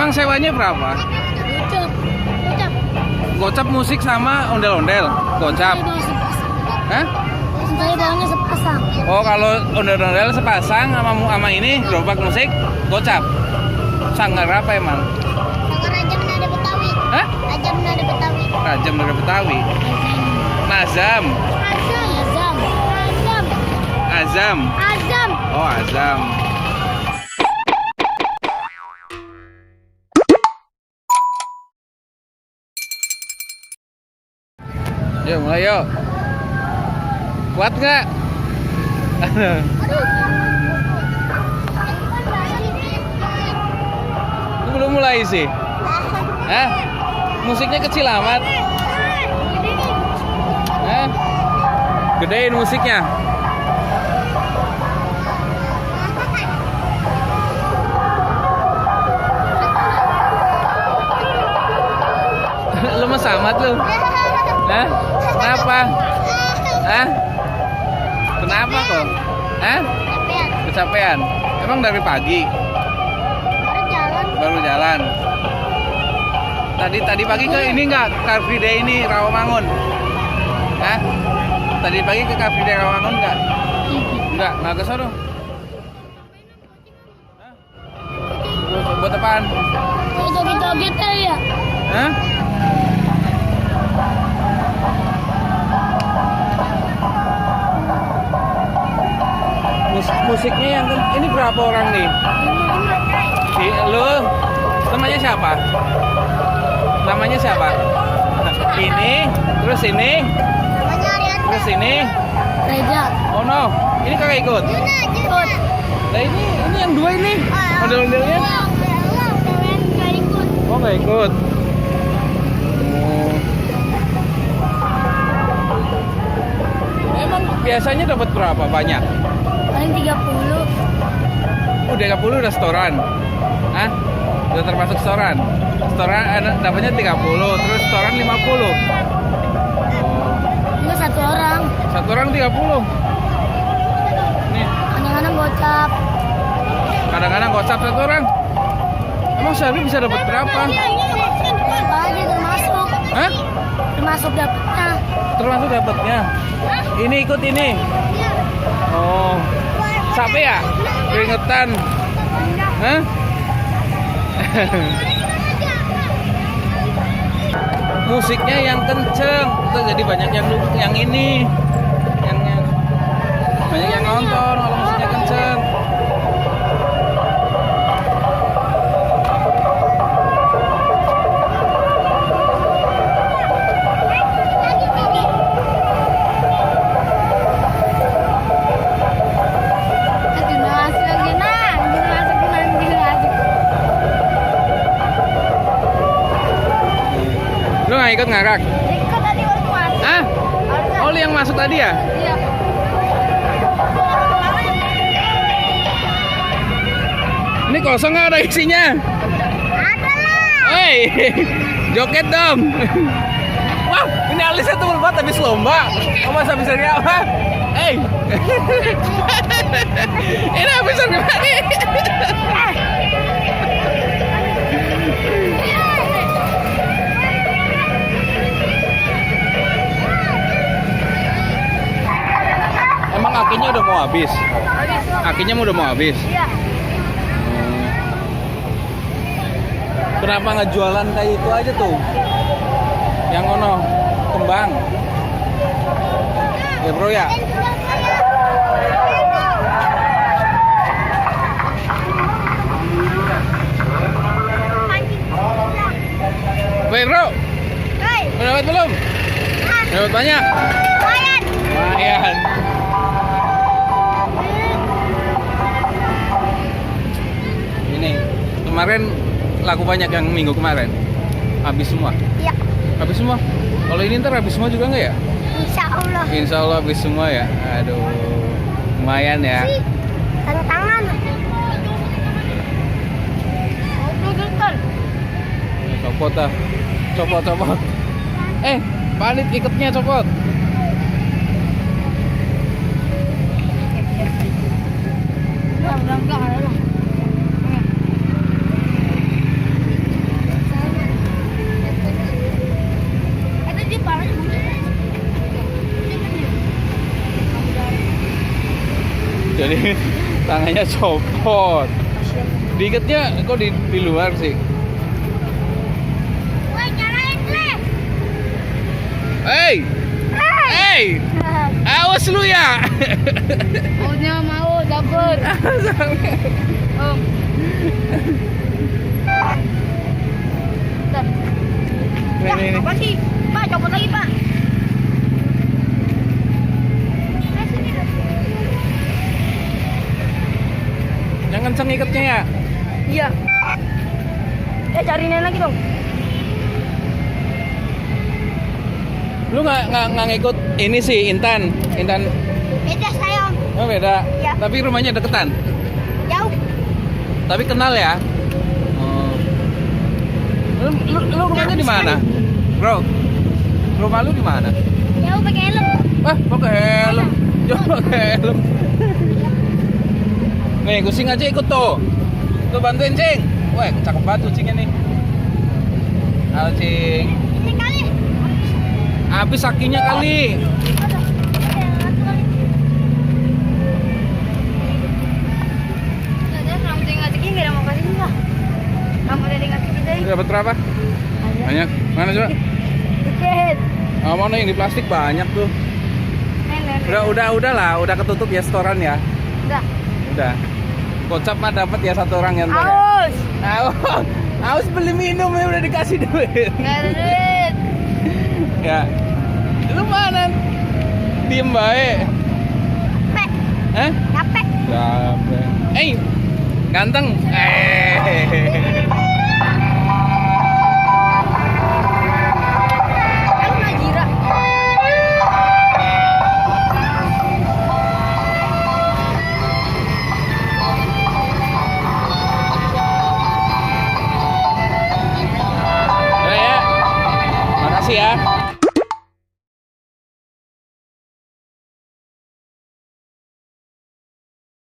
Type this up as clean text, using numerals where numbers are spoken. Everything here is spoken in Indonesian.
Emang sewanya berapa? Gocap. Gocap. Gocap musik sama ondel-ondel? Gocap? Hah? Saya bawanya sepasang. Oh, kalau ondel-ondel sepasang sama ini gerobak musik gocap. Sanggar apa emang? Sanggar Rajam Nada Betawi. Hah? Rajam Nada Betawi. Rajam dari Betawi. Nazam. Azam. Azam. Azam. Azam. Oh, Azam. Yuk, mulai yuk. Kuat nggak? Ini belum mulai sih. Hah? Musiknya kecil amat. Hah? Gedein musiknya. Lemes amat lu. Hah? Kenapa? Hah? Kenapa kok? Hah? Kecapean. Emang dari pagi? Baru jalan. Tadi pagi ke ini nggak? Car Free Day ini Rawamangun? Hah? Tadi pagi ke Car Free Day Rawamangun nggak? Nggak ke sono. Hah? Buat apaan? Joget-joget ya? Hah? Musiknya yang ini berapa orang nih? Lu namanya siapa? Namanya siapa? Ini, terus ini, terus ini. Reza. Oh no, ini kakak ikut. Ikut. Nah ini yang dua ini. Ondel-ondelnya? Oh nggak ikut. Oh. Emang biasanya dapat berapa banyak? Paling 30. Udah 30 restoran. Hah? Udah termasuk restoran. Restoran dapatnya 30, terus restoran 50. Oh. Enggak satu orang. Satu orang 30. Nih, Kadang-kadang gocap. kadang-kadang gocap satu orang. Emang sehari bisa dapat berapa? Apa aja termasuk. Hah? Termasuk dapatnya. Termasuk dapatnya. Ini ikut ini. Oh. Capek ya? Keringetan. Hah? Musiknya yang kenceng, terus jadi banyak yang ini, yang banyak yang nonton kalau musiknya kenceng. Lu nggak ikut ngarak? Ikut tadi waktu masuk. Hah? Oh, lu yang masuk tadi ya? Iya. Ini kosong nggak ada isinya? Ada lah. Hei, joget dong. Wah, ini alisnya tuh banget habis lomba. Oh, masa bisa ini apa? Hei. Ini habis gimana nih? Emang akinya udah mau habis? Akinya udah mau habis? Iya. Kenapa nggak jualan kayak itu aja tuh? Yang ono kembang. Ya bro ya. Baik bro. Udah dapat belum? Dapat banyak? Lumayan. Lumayan. Ini kemarin laku banyak yang minggu kemarin. Habis semua. Iya. Habis semua. Kalau ini ntar habis semua juga nggak ya? Insya Allah. Insya Allah habis semua ya. Aduh, lumayan ya. Tangan. Copot ah. Copot. Panit iketnya copot. Tangannya copot. Diikatnya kok di luar sih? Woi, nyalain Le. Hey! Hey! Awas lu ya! Maunya mau dapet. Om. Ini. Apa sih? Pak, copot lagi, Pak. Yang kenceng ikatnya ya? Iya. Cariin lagi dong. Lu nggak ngikut ini sih Intan? Beda sayang. Oh beda. Iya. Tapi rumahnya deketan. Jauh. Tapi kenal ya? Oh. Lu rumahnya di mana? Bro. Rumah lu di mana? Jauh pakai helm. Ah, pakai helm. Jauh pakai helm. Nih, kucing aja ikut tuh. Tuh bantuin, Cing. Wah, cakep banget kucingnya nih. Halo, Cing. Ini kali. Habis sakinya kali. Dapat berapa? Banyak. Mana coba? Dikit. Oh, mana yang di plastik banyak tuh. Udah lah, udah ketutup ya setoran ya. Udah. Udah. Gocap mah dapat ya satu orang yang ntar ya. Aus. Aus beli minum ya udah dikasih duit. Gak ada duit. Ya. Lu mana? Diem baik. Capek. Hah? Capek. Capek. Ganteng. Aku Najira. Ya. Makasih ya.